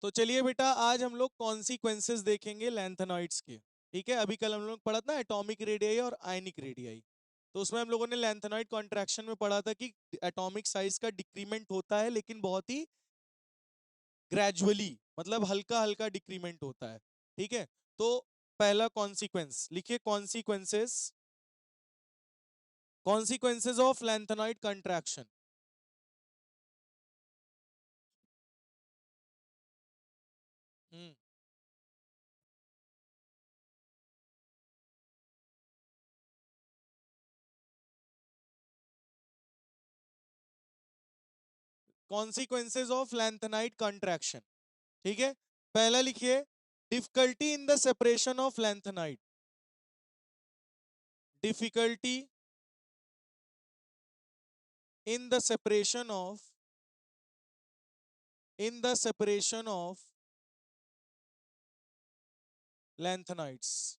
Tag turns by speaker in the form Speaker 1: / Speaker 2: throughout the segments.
Speaker 1: तो चलिए बेटा, आज हम लोग कॉन्सिक्वेंसेस देखेंगे लैंथेनॉइड्स के। ठीक है, अभी कल हम लोग पढ़ा था एटॉमिक रेडियाई और आयनिक रेडियाई। तो उसमें हम लोगों ने लैंथेनॉइड कॉन्ट्रैक्शन में पढ़ा था कि एटॉमिक साइज का डिक्रीमेंट होता है, लेकिन बहुत ही ग्रेजुअली, मतलब हल्का हल्का डिक्रीमेंट होता है। ठीक है, तो पहला कॉन्सिक्वेंस लिखिए, consequences, consequences of lanthanoid contraction. Hmm consequences of lanthanide contraction. ठीक है, पहला लिखिए, difficulty in the separation of lanthanide. Difficulty in the separation of, in the separation of lanthanides.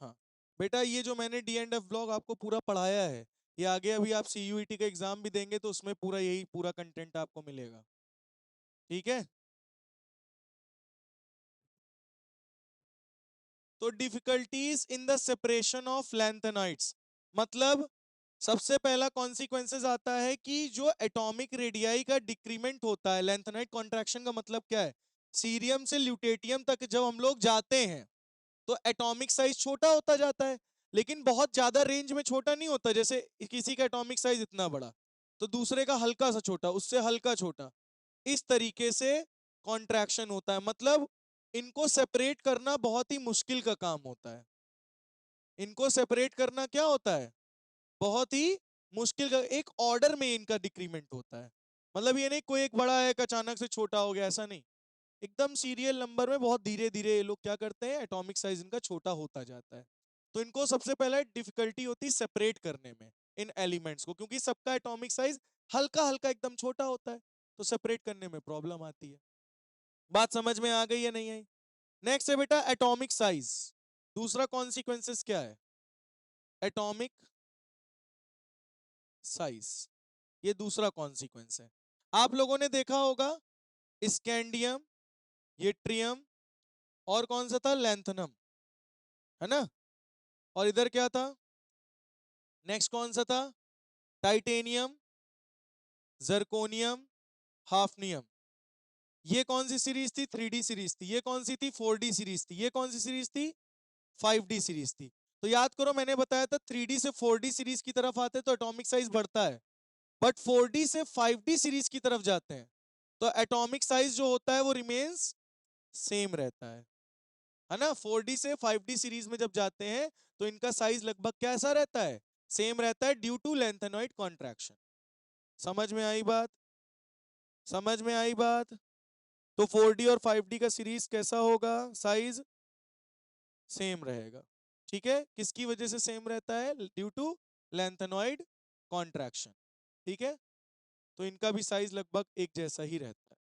Speaker 1: हाँ बेटा, ये जो मैंने डी एंड एफ ब्लॉग आपको पूरा पढ़ाया है, ये आगे अभी आप सीयूईटी का एग्जाम भी देंगे तो उसमें पूरा यही पूरा कंटेंट आपको मिलेगा। ठीक है, तो difficulties in the separation of lanthanides मतलब सबसे पहला कॉन्सिक्वेंसेस आता है कि जो एटॉमिक रेडियाई का डिक्रीमेंट होता है। लैंथेनाइड कॉन्ट्रैक्शन का मतलब क्या है? सीरियम से ल्यूटेटियम तक जब हम लोग जाते हैं तो एटॉमिक साइज छोटा होता जाता है, लेकिन बहुत ज्यादा रेंज में छोटा नहीं होता। जैसे किसी का एटॉमिक साइज इतना बड़ा तो दूसरे का हल्का सा छोटा, उससे हल्का छोटा, इस तरीके से कॉन्ट्रैक्शन होता है। मतलब इनको सेपरेट करना बहुत ही मुश्किल का काम होता है। इनको सेपरेट करना क्या होता है? बहुत ही मुश्किल का, एक ऑर्डर में इनका डिक्रीमेंट होता है। मतलब ये नहीं कोई एक बड़ा है अचानक से छोटा हो गया, ऐसा नहीं। एकदम सीरियल नंबर में बहुत धीरे धीरे ये लोग क्या करते हैं, एटॉमिक साइज इनका छोटा होता जाता है। तो इनको सबसे पहले डिफिकल्टी होती है सेपरेट करने में इन एलिमेंट्स को, क्योंकि सबका एटॉमिक साइज हल्का हल्का एकदम छोटा होता है, तो सेपरेट करने में प्रॉब्लम आती है। बात समझ में आ गई या नहीं आई? नेक्स्ट है बेटा एटॉमिक साइज। दूसरा कॉन्सिक्वेंसेस क्या है? एटॉमिक साइज, ये दूसरा कॉन्सिक्वेंस है। आप लोगों ने देखा होगा स्कैंडियम, येट्रियम, और कौन सा था, लैंथनम, है ना? और इधर क्या था, नेक्स्ट कौन सा था? Titanium, zirconium, hafnium. ये कौन सी सीरीज थी? 3D सीरीज थी। ये कौन सी थी? 4D सीरीज थी। ये कौन सी सीरीज थी? 5D सीरीज थी। तो याद करो, मैंने बताया था 3D से 4D सीरीज की तरफ आते तो एटॉमिक साइज बढ़ता है, बट 4D से 5D सीरीज की तरफ जाते हैं तो एटॉमिक साइज जो होता है वो रिमेन्स सेम रहता है ना? 4D से 5D सीरीज में जब जाते हैं तो इनका साइज लगभग कैसा रहता है? सेम रहता है, ड्यू टू लेंथेनॉइड कॉन्ट्रैक्शन। समझ में आई बात? समझ में आई बात? तो 4D और 5D का सीरीज कैसा होगा? साइज सेम रहेगा। ठीक है, किसकी वजह से सेम रहता है? Due to lanthanoid contraction. ठीक है, तो इनका भी साइज लगभग एक जैसा ही रहता है।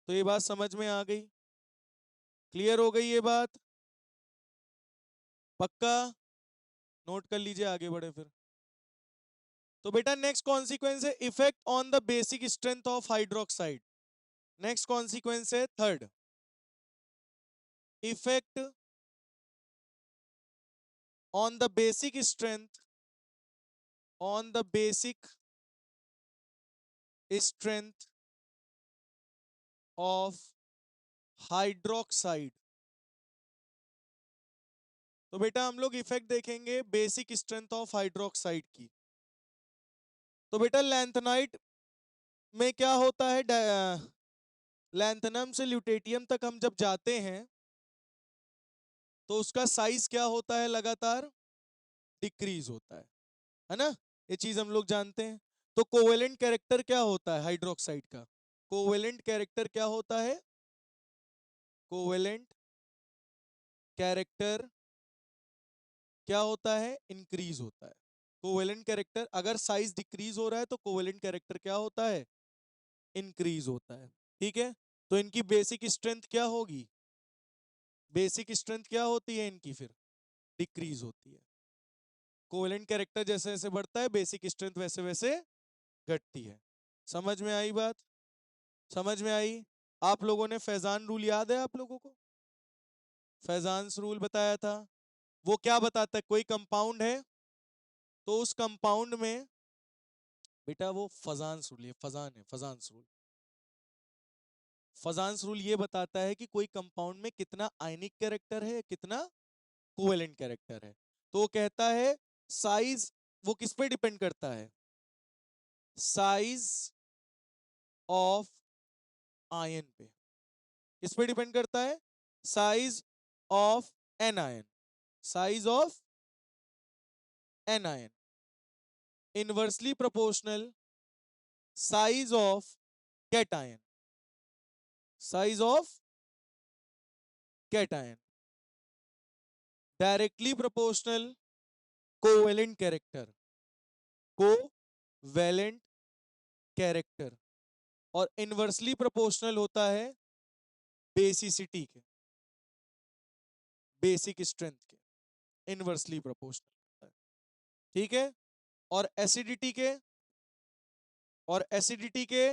Speaker 1: तो ये बात समझ में आ गई? क्लियर हो गई ये बात? पक्का? नोट कर लीजिए, आगे बढ़े फिर। तो बेटा नेक्स्ट कॉन्सिक्वेंस है effect on the basic strength of hydroxide. Next consequence है third, effect on the basic strength, on the basic strength of hydroxide. तो बेटा हम लोग इफेक्ट देखेंगे बेसिक स्ट्रेंथ ऑफ हाइड्रोक्साइड की। तो बेटा लैंथेनाइड में क्या होता है, लैंथेनम से ल्यूटेटियम तक हम जब जाते हैं तो उसका साइज क्या होता है? लगातार डिक्रीज होता है ना? ये चीज हम लोग जानते हैं। तो कोवेलेंट कैरेक्टर क्या होता है हाइड्रोक्साइड का? कोवेलेंट कैरेक्टर क्या होता है? कोवेलेंट कैरेक्टर क्या होता है? इंक्रीज होता है। कोवेलेंट कैरेक्टर, अगर साइज डिक्रीज हो रहा है तो कोवेलेंट कैरेक्टर क्या होता है? इंक्रीज होता है। ठीक है, तो इनकी बेसिक स्ट्रेंथ क्या होगी? बेसिक स्ट्रेंथ क्या होती है इनकी? फिर डिक्रीज होती है। कोवेलेंट कैरेक्टर जैसे जैसे बढ़ता है बेसिक स्ट्रेंथ वैसे वैसे घटती है। समझ में आई बात? समझ में आई? आप लोगों ने फैजान रूल याद है आप लोगों को? फैजान्स रूल बताया था। वो क्या बताता है? कोई कंपाउंड है तो उस कंपाउंड में, बेटा वो फजान्स रूल है, फजान है, फजान्स रूल। फजान्स रूल ये बताता है कि कोई कंपाउंड में कितना आयनिक कैरेक्टर है, कितना कोवेलेंट कैरेक्टर है। तो वो कहता है साइज, वो किस पे डिपेंड करता है? साइज ऑफ आयन पे। किस पे डिपेंड करता है? Size of an ion. Size of an ion inversely proportional size of cation. Size of cation directly proportional covalent character. Covalent character. और इनवर्सली प्रोपोर्शनल होता है बेसिसिटी के, बेसिक स्ट्रेंथ के। इनवर्सली प्रोपोर्शनल होता है, ठीक है। और एसिडिटी के, और एसिडिटी के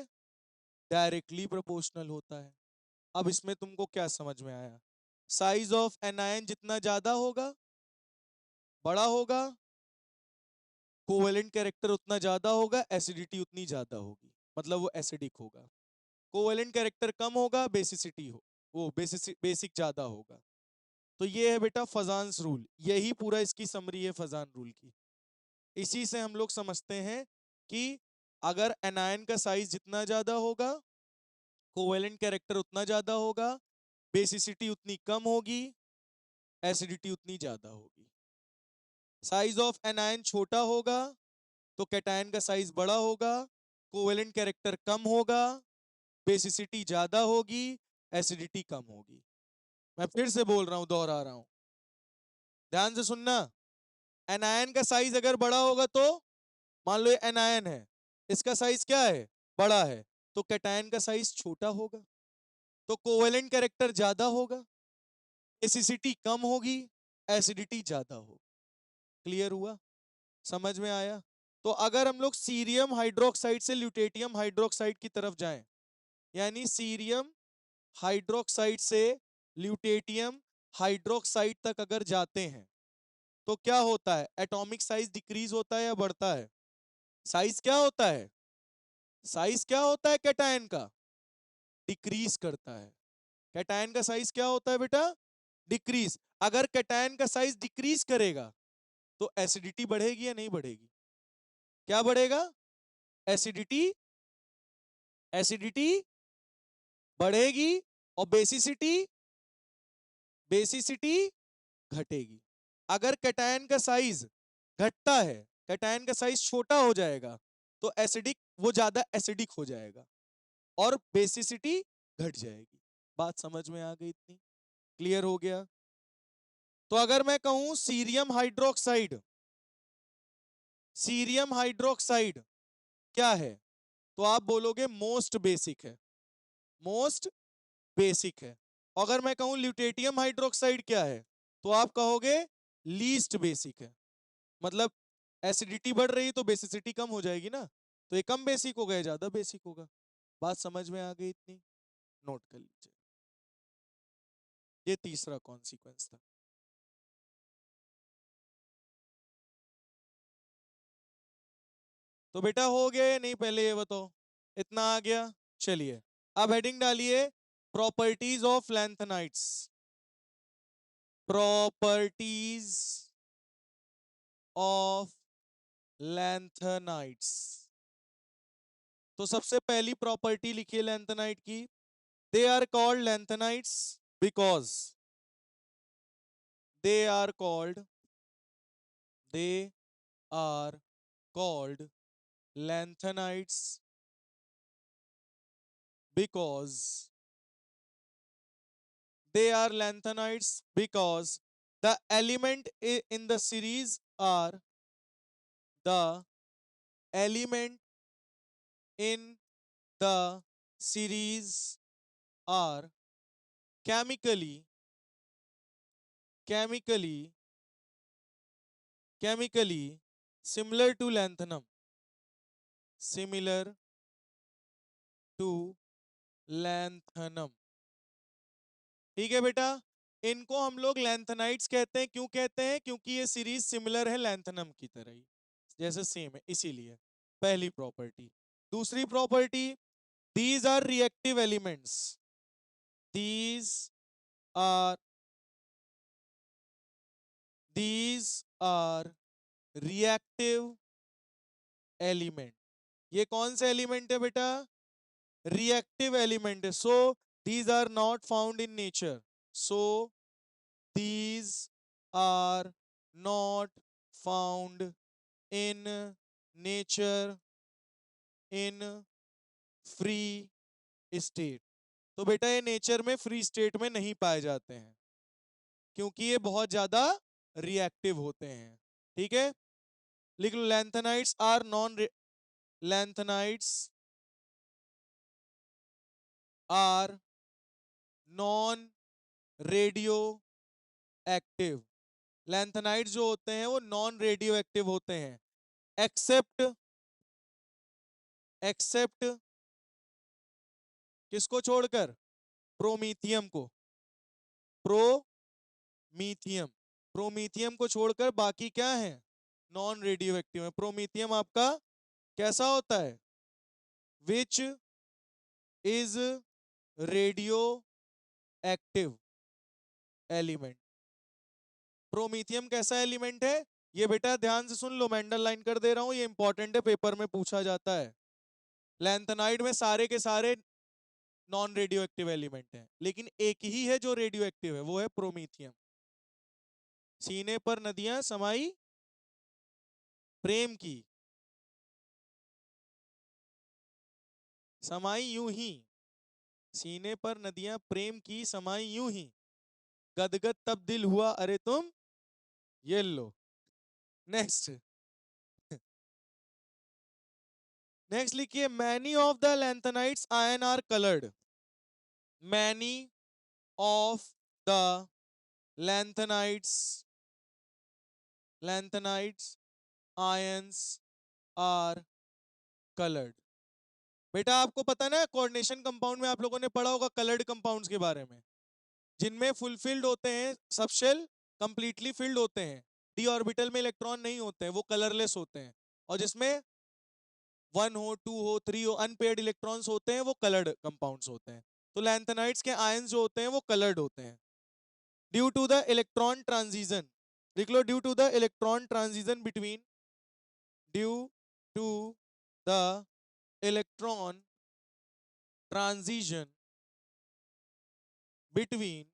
Speaker 1: डायरेक्टली प्रोपोर्शनल होता है। अब इसमें तुमको क्या समझ में आया? साइज ऑफ एनायन जितना ज्यादा होगा, बड़ा होगा, कोवेलेंट कैरेक्टर उतना ज्यादा होगा, एसिडिटी उतनी ज्यादा होगी, मतलब वो एसिडिक होगा। कोवेलेंट कैरेक्टर कम होगा, बेसिसिटी हो, वो बेसिक ज्यादा होगा। तो ये है बेटा फजान्स रूल, यही पूरा इसकी समरी है फजान रूल की। इसी से हम लोग समझते हैं कि अगर एनायन का साइज जितना ज्यादा होगा, कोवेलेंट कैरेक्टर उतना ज्यादा होगा, बेसिसिटी उतनी कम होगी, एसिडिटी उतनी ज्यादा होगी। साइज ऑफ एनायन छोटा होगा तो कैटायन का साइज बड़ा होगा, कोवेलेंट कैरेक्टर कम होगा, बेसिसिटी ज्यादा होगी, एसिडिटी कम होगी। मैं फिर से बोल रहा हूं, दोहरा रहा हूं, ध्यान से सुनना। एनायन का साइज अगर बड़ा होगा तो, मान लो ये एनायन है, इसका साइज क्या है? बड़ा है। तो कैटायन का साइज छोटा होगा, तो कोवेलेंट कैरेक्टर ज्यादा होगा, एसिडिटी कम होगी, एसिडिटी ज्यादा होगी। क्लियर हुआ? समझ में आया? तो अगर हम लोग सीरियम हाइड्रोक्साइड से ल्यूटेटियम हाइड्रोक्साइड की तरफ जाएं, यानी सीरियम हाइड्रोक्साइड से ल्यूटेटियम हाइड्रोक्साइड तक अगर जाते हैं, तो क्या होता है? एटॉमिक साइज डिक्रीज होता है या बढ़ता है? साइज क्या होता है? साइज क्या होता है कैटायन का? डिक्रीज करता है। कैटायन का साइज क्या होता है बेटा? डिक्रीज। अगर कैटायन का साइज डिक्रीज करेगा तो एसिडिटी बढ़ेगी या नहीं बढ़ेगी? क्या बढ़ेगा? एसिडिटी, एसिडिटी बढ़ेगी, और बेसिसिटी, बेसिसिटी घटेगी। अगर कैटायन का साइज घटता है, कैटायन का साइज छोटा हो जाएगा, तो एसिडिक, वो ज्यादा एसिडिक हो जाएगा और बेसिसिटी घट जाएगी। बात समझ में आ गई इतनी? क्लियर हो गया? तो अगर मैं कहूं सीरियम हाइड्रोक्साइड, सीरियम हाइड्रोक्साइड क्या है, तो आप बोलोगे मोस्ट बेसिक है, मोस्ट बेसिक है। अगर मैं कहूं ल्यूटेटियम हाइड्रोक्साइड क्या है, तो आप कहोगे लीस्ट बेसिक है। मतलब एसिडिटी बढ़ रही तो बेसिसिटी कम हो जाएगी ना, तो ये कम बेसिक होगा, या ज्यादा बेसिक होगा। बात समझ में आ गई इतनी? नोट कर लीजिए, ये तीसरा कॉन्सिक्वेंस था। तो बेटा हो गया या नहीं, पहले ये बताओ, इतना आ गया? चलिए अब हेडिंग डालिए, properties of lanthanides. Properties of lanthanides. तो सबसे पहली प्रॉपर्टी लिखिए लैंथेनाइट की, they are called lanthanides because, they are called, they are called lanthanides because, they are lanthanides because the element in the series are, the element in the series are chemically, chemically, chemically similar to lanthanum, similar to lanthanum. ठीक है बेटा, इनको हम लोग lanthanides कहते हैं। क्यों कहते हैं? क्योंकि ये सीरीज सिमिलर है लैंथनम की तरह ही, जैसे सेम है, इसीलिए। पहली प्रॉपर्टी। दूसरी property, these are reactive elements. These are these are reactive element. ये कौन से एलिमेंट है बेटा? रिएक्टिव एलिमेंट है। So these are not found in nature. So these are not found in nature in free state। तो बेटा ये nature में फ्री स्टेट में नहीं पाए जाते हैं, क्योंकि ये बहुत ज्यादा रिएक्टिव होते हैं। ठीक है, लिख लो, lanthanides are lanthanides are non radioactive. Lanthanides जो होते हैं वो नॉन रेडियो एक्टिव होते हैं, एक्सेप्ट एक्सेप्ट किसको छोड़कर? प्रोमीथियम को। प्रोमीथियम प्रोमीथियम को छोड़कर बाकी क्या है? नॉन रेडियो एक्टिव है। प्रोमीथियम आपका कैसा होता है? Which is radio active element. Promethium कैसा एलिमेंट है? ये बेटा ध्यान से सुन लो, मैं अंडरलाइन कर दे रहा हूं, ये इंपॉर्टेंट है, पेपर में पूछा जाता है। लैंथेनाइड में सारे के सारे नॉन रेडियो एक्टिव एलिमेंट हैं, लेकिन एक ही है जो रेडियो एक्टिव है, वो है प्रोमीथियम। सीने पर नदियां समाई प्रेम की, समाई यूं ही। सीने पर नदियां प्रेम की समाई यूं ही, गदगद तब दिल हुआ अरे तुम ये लो। नेक्स्ट। नेक्स्ट लिखिए, many of the lanthanides ion are coloured. Many of the lanthanides lanthanides ions are coloured. बेटा आपको पता है ना, कोऑर्डिनेशन कंपाउंड में आप लोगों ने पढ़ा होगा कलर्ड कंपाउंड्स के बारे में, जिनमें फुलफिल्ड होते हैं सब शेल, कंप्लीटली फिल्ड होते हैं, डी ऑर्बिटल में इलेक्ट्रॉन नहीं होते हैं, वो कलरलेस होते हैं, और जिसमें 1 हो 2 हो 3 हो अनपेयर्ड इलेक्ट्रॉन्स होते हैं, वो कलर्ड कंपाउंड्स होते हैं। तो लैंथेनाइट्स के आयंस जो होते हैं वो कलर्ड होते हैं due to the electron transition. लिख लो, due to the electron transition between due to the electron transition between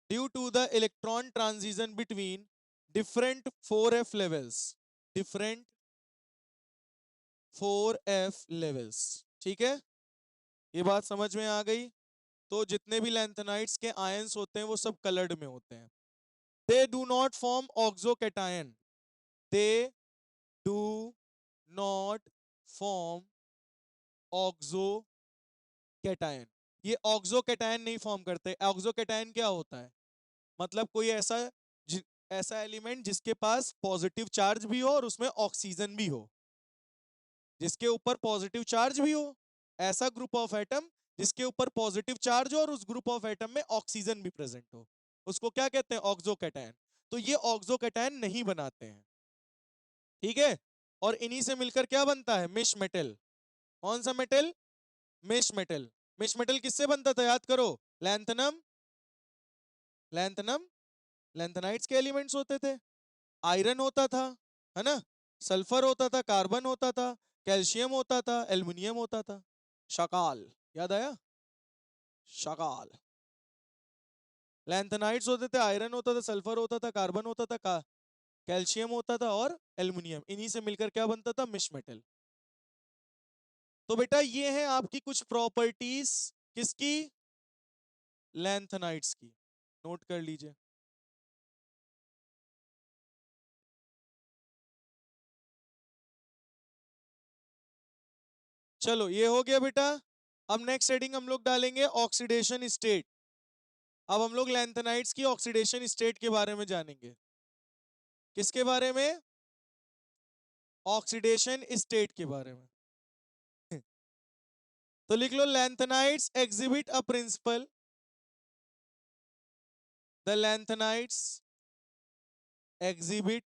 Speaker 1: due to the electron transition between different 4f levels, different 4f levels। ठीक है, ये बात समझ में आ गई? तो जितने भी लैंथेनाइट्स के आयंस होते हैं वो सब कलर्ड में होते हैं। They do not form oxocation. They do not form oxocation. ये ऑक्सोकैटायन नहीं फॉर्म करते। ऑक्सोकैटायन क्या होता है? मतलब कोई ऐसा एलिमेंट जिसके पास पॉजिटिव चार्ज भी हो और उसमें ऑक्सीजन भी हो, जिसके ऊपर पॉजिटिव चार्ज भी हो, ऐसा ग्रुप ऑफ एटम जिसके ऊपर पॉजिटिव चार्ज हो और उस ग्रुप ऑफ एटम में ऑक्सीजन भी प्रेजेंट हो, उसको क्या कहते हैं? ऑक्सोकैटायन। तो ये ऑक्सोकैटायन नहीं बनाते हैं। ठीक है, और इन्हीं से मिलकर क्या बनता है? मिश मेटल। कौन सा मेटल? मिश मेटल। मिश मेटल किससे बनता था? याद करो, लैंथनम लैंथनम लैंथेनाइट्स के एलिमेंट्स होते थे। आयरन होता था, है ना, सल्फर होता था, कार्बन होता था, कैल्शियम होता था, एल्युमिनियम होता था। शाकाल, याद आया? शाकाल। लैंथेनाइट्स होते थे, आयरन होता था, सल्फर होता था, कार्बन होता था, कैल्शियम होता था और एल्युमिनियम, इन्हीं से मिलकर क्या बनता था? मिश मेटल। तो बेटा ये है आपकी कुछ प्रॉपर्टीज, किसकी? लैंथेनाइट्स की। नोट कर लीजिए। चलो ये हो गया बेटा। अब नेक्स्ट हेडिंग हम लोग डालेंगे ऑक्सीडेशन स्टेट। अब हम लोग लैंथेनाइट्स की ऑक्सीडेशन स्टेट के बारे में जानेंगे। किसके बारे में? ऑक्सीडेशन स्टेट के बारे में। तो लिख लो lanthanides exhibit a principle, the lanthanides exhibit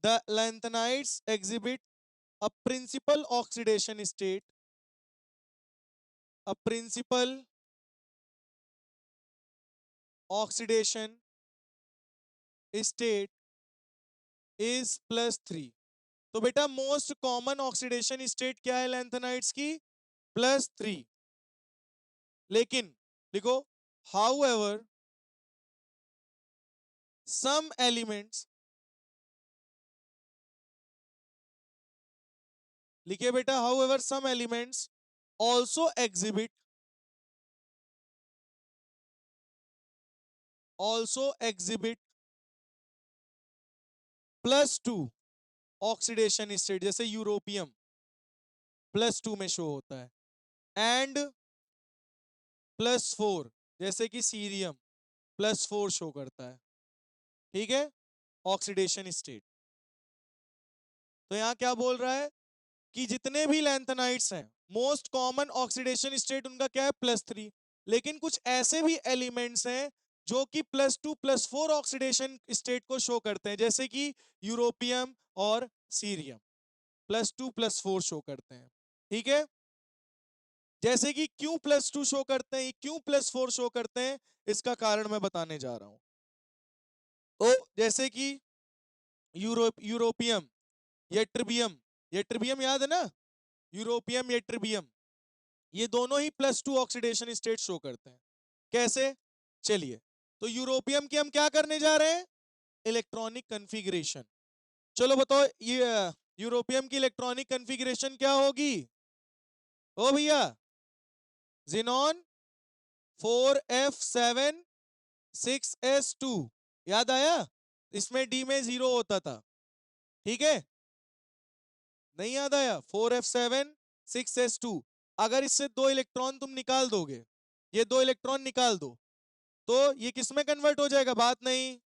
Speaker 1: the lanthanides exhibit a principal oxidation state, a principal oxidation state is +3। तो बेटा मोस्ट कॉमन ऑक्सीडेशन स्टेट क्या है लैंथेनाइड्स की? +3। लेकिन देखो however some elements, लिखिए बेटा however some elements also exhibit +2 oxidation state, जैसे यूरोपियम +2 में शो होता है, एंड +4 जैसे कि सीरियम +4 शो करता है। ठीक है, ऑक्सीडेशन स्टेट। तो यहां क्या बोल रहा है कि जितने भी लैंथेनाइड्स हैं मोस्ट कॉमन ऑक्सीडेशन स्टेट उनका क्या है? +3। लेकिन कुछ ऐसे भी एलिमेंट्स हैं जो कि +2 +4 ऑक्सीडेशन स्टेट को शो करते हैं, जैसे कि यूरोपियम और सीरियम +2 +4 शो करते हैं। ठीक है, जैसे कि क्यों +2 शो करते हैं, क्यों +4 शो करते हैं, इसका कारण मैं बताने जा रहा हूं। तो जैसे कि यूरोपियम, येट्रिबियम, येट्रिबियम याद है ना, यूरोपियम येट्रिबियम, ये दोनों ही +2 ऑक्सीडेशन स्टेट शो करते हैं। कैसे? चलिए, तो यूरोपियम की हम क्या करने जा रहे हैं? Electronic configuration. चलो बताओ ये यूरोपियम की इलेक्ट्रॉनिक कन्फिग्रेशन क्या होगी? ओ भैया, जिनॉन 4f7 6s2, याद आया? इसमें डी में 0 होता था। ठीक है, नहीं याद आया? 4f7 6s2, अगर इससे 2 इलेक्ट्रॉन तुम निकाल दोगे, ये 2 इलेक्ट्रॉन निकाल दो, तो ये किस में कन्वर्ट हो जाएगा? बात नहीं,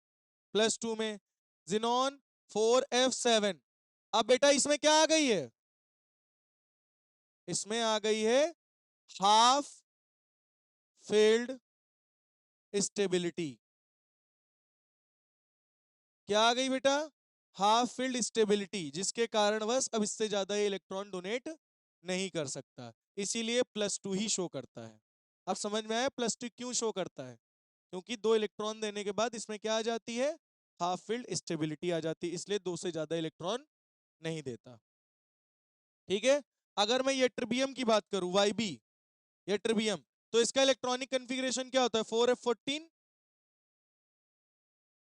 Speaker 1: +2 में। जिनॉन 4f7, अब बेटा इसमें क्या आ गई है? इसमें आ गई है हाफ फील्ड स्टेबिलिटी। क्या आ गई बेटा? हाफ फील्ड स्टेबिलिटी, जिसके कारण बस अब इससे ज्यादा ये इलेक्ट्रॉन डोनेट नहीं कर सकता, इसीलिए +2 ही शो करता है। अब समझ में आया +2 क्यों शो करता है? क्योंकि 2 इलेक्ट्रॉन देने के बाद इसमें क्या आ जाती है? हाफ फील्ड स्टेबिलिटी आ जाती है, इसलिए 2 से ज्यादा इलेक्ट्रॉन नहीं देता। ठीक है, अगर मैं येट्रिबियम की बात करूं, YB येट्रिबियम, तो इसका इलेक्ट्रॉनिक कन्फिग्रेशन क्या होता है? 4f14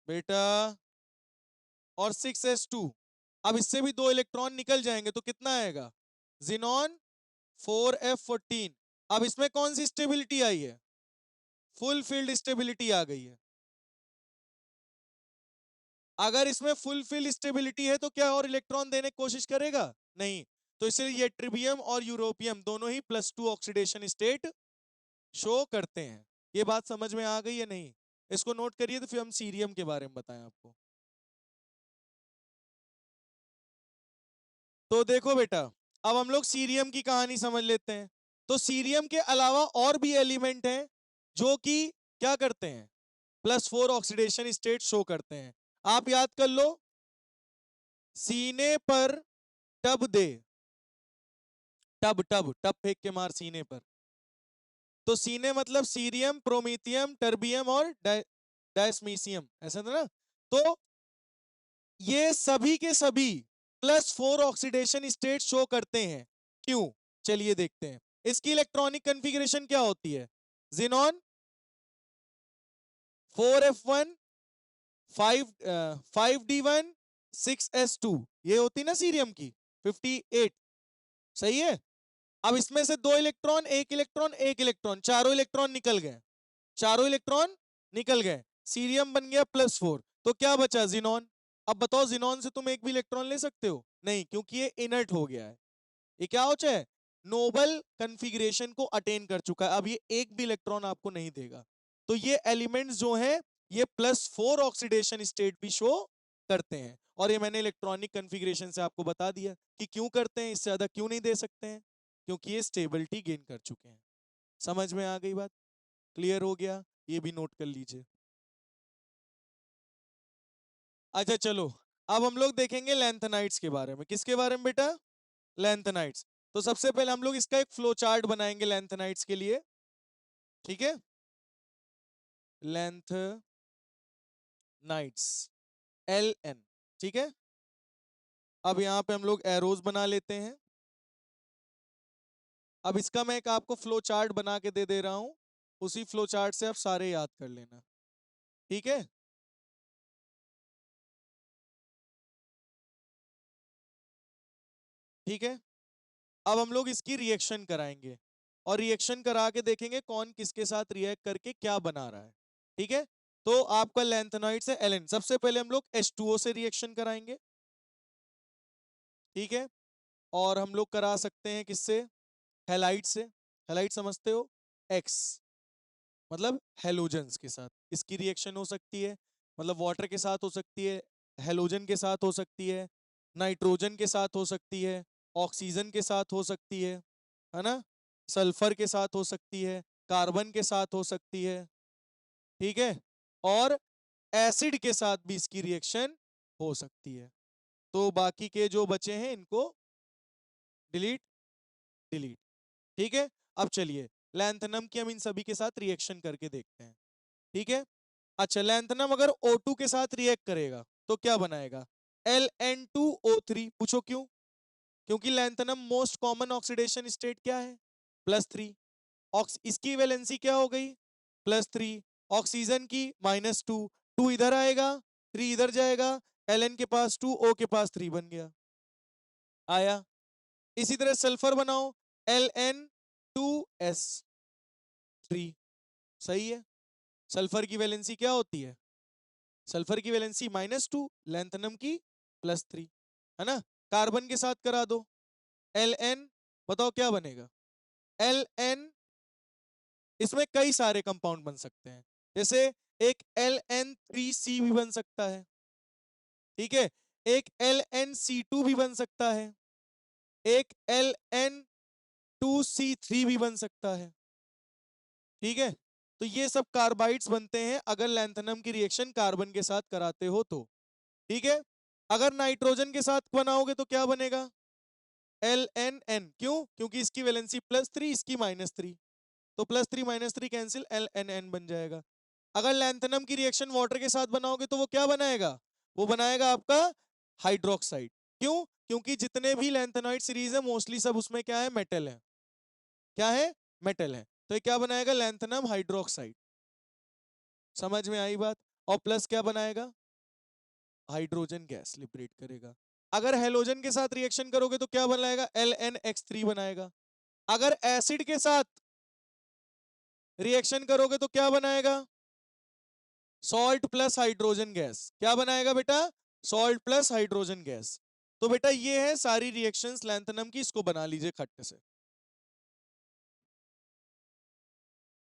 Speaker 1: बेटा और 6s2। अब इससे भी 2 इलेक्ट्रॉन निकल जाएंगे तो कितना आएगा? Xenon 4f14। अब इसमें कौन सी स्टेबिलिटी आई है? फुल फील्ड स्टेबिलिटी आ गई है। अगर इसमें फुल फील्ड स्टेबिलिटी है तो क्या और इलेक्ट्रॉन देने की कोशिश करेगा? नहीं। तो इसलिए ये ट्रिबियम और यूरोपियम दोनों ही +2 ऑक्सीडेशन स्टेट शो करते हैं। ये बात समझ में आ गई है नहीं? इसको नोट करिए, तो फिर हम सीरियम के बारे में बताएं आपको। तो देखो बेटा, अब हम लोग सीरियम की कहानी समझ लेते हैं। तो सीरियम के अलावा और भी एलिमेंट हैं जो कि क्या करते हैं? +4 ऑक्सीडेशन स्टेट शो करते हैं। आप याद कर लो, सीने पर टब दे, टब टब टब फेंक के मार सीने पर। तो सीने मतलब सीरियम, प्रोमीथियम, टर्बियम और डायस्मीसियम, ऐसा था ना? तो ये सभी के सभी +4 ऑक्सीडेशन स्टेट शो करते हैं। क्यों? चलिए देखते हैं। इसकी इलेक्ट्रॉनिक कन्फिग्रेशन क्या होती है? जिनॉन 4f1 5d1 6s2, ये होती ना सीरियम की 58। सही है। अब इसमें से 2 इलेक्ट्रॉन, 1 इलेक्ट्रॉन, 1 इलेक्ट्रॉन, चारों इलेक्ट्रॉन निकल गए, चारों इलेक्ट्रॉन निकल गए, सीरियम बन गया +4। तो क्या बचा? जिनॉन। अब बताओ, जिनॉन से तुम एक भी इलेक्ट्रॉन ले सकते हो? नहीं, क्योंकि ये इनर्ट हो गया है। ये क्या हो जाए? नोबल कन्फिग्रेशन को अटेन कर चुका है, अब ये एक भी इलेक्ट्रॉन आपको नहीं देगा। तो ये एलिमेंट्स जो हैं ये +4 ऑक्सीडेशन स्टेट भी शो करते हैं, और ये मैंने इलेक्ट्रॉनिक कन्फिग्रेशन से आपको बता दिया कि क्यों करते हैं, इससे ज्यादा क्यों नहीं दे सकते हैं, क्योंकि ये स्टेबिलिटी गेन कर चुके हैं। समझ में आ गई बात? क्लियर हो गया? ये भी नोट कर लीजिए। अच्छा चलो, अब हम लोग देखेंगे लैंथेनाइड्स के बारे में। किसके बारे में बेटा? लैंथेनाइड्स। तो सबसे पहले हम लोग इसका एक फ्लो चार्ट बनाएंगे लैंथेनाइड्स के लिए, ठीक है? लेंथनाइड्स, LN, ठीक है? अब यहां पे हम लोग एरोज बना लेते हैं। अब इसका मैं एक आपको फ्लो चार्ट बना के दे रहा हूं, उसी फ्लो चार्ट से आप सारे याद कर लेना, ठीक है? ठीक है, अब हम लोग इसकी रिएक्शन कराएंगे और रिएक्शन करा के देखेंगे कौन किसके साथ रिएक्ट करके क्या बना रहा है, ठीक है? तो आपका लैंथेनाइड्स है LN। सबसे पहले हम लोग H2O से रिएक्शन कराएंगे, ठीक है? और हम लोग करा सकते हैं किससे? हैलाइड से। हैलाइड समझते हो? X मतलब हेलोजन्स के साथ इसकी रिएक्शन हो सकती है, मतलब वाटर के साथ हो सकती है, हेलोजन के साथ हो सकती है, नाइट्रोजन के साथ हो सकती है, ऑक्सीजन के साथ हो सकती है ना? सल्फर के साथ हो सकती है, कार्बन के साथ हो सकती है, ठीक है? और एसिड के साथ भी इसकी रिएक्शन हो सकती है। तो बाकी के जो बचे हैं इनको डिलीट, डिलीट, ठीक है? अब चलिए लैंथेनम की हम इन सभी के साथ रिएक्शन करके देखते हैं, ठीक है? अच्छा, लैंथेनम अगर O2 के साथ रिएक्ट करेगा तो क्या बनाएगा? Ln2O3। पूछो क्यों? क्योंकि lanthanum most common oxidation state क्या है? +3। इसकी वैलेंसी क्या हो गई? +3। ऑक्सीजन की -2, 2 इधर आएगा, 3 इधर जाएगा, Ln के पास 2, O के पास 3 बन गया। आया? इसी तरह सल्फर बनाओ, Ln2S3। सही है? सल्फर की वैलेंसी क्या होती है? सल्फर की वैलेंसी -2, लैंथेनम की +3, है ना? कार्बन के साथ करा दो, Ln, बताओ क्या बनेगा? Ln, इसमें कई सारे कंपाउंड बन सकते हैं, जैसे एक Ln3C भी बन सकता है, ठीक है? एक LnC2 भी बन सकता है, एक Ln2C3 भी बन सकता है, ठीक है? तो ये सब कार्बाइड्स बनते हैं अगर लैंथेनम की रिएक्शन कार्बन के साथ कराते हो तो, ठीक है? अगर नाइट्रोजन के साथ बनाओगे तो क्या बनेगा? LNN। क्यों? क्योंकि इसकी वैलेंसी +3, इसकी -3, तो +3 -3 कैंसिल, LNN बन जाएगा। अगर लैंथेनम की रिएक्शन वाटर के साथ बनाओगे तो वो क्या बनाएगा? वो बनाएगा आपका हाइड्रोक्साइड। क्यों? क्योंकि जितने भी लैंथेनॉइड सीरीज है मोस्टली सब उसमें क्या है? मेटल है। क्या है? मेटल है। तो ये क्या बनाएगा? Lanthanum hydroxide. समझ में आई बात? और प्लस क्या बनाएगा? हाइड्रोजन गैस लिबरेट करेगा। अगर हेलोजन के साथ रिएक्शन करोगे तो क्या बनाएगा? LnX3 बनाएगा। अगर एसिड के साथ रिएक्शन करोगे तो क्या बनाएगा? Salt plus hydrogen gas. क्या बनाएगा बेटा? Salt plus hydrogen gas. तो बेटा ये है सारी रिएक्शंस लैंथेनम की, इसको बना लीजिए खट्टे से।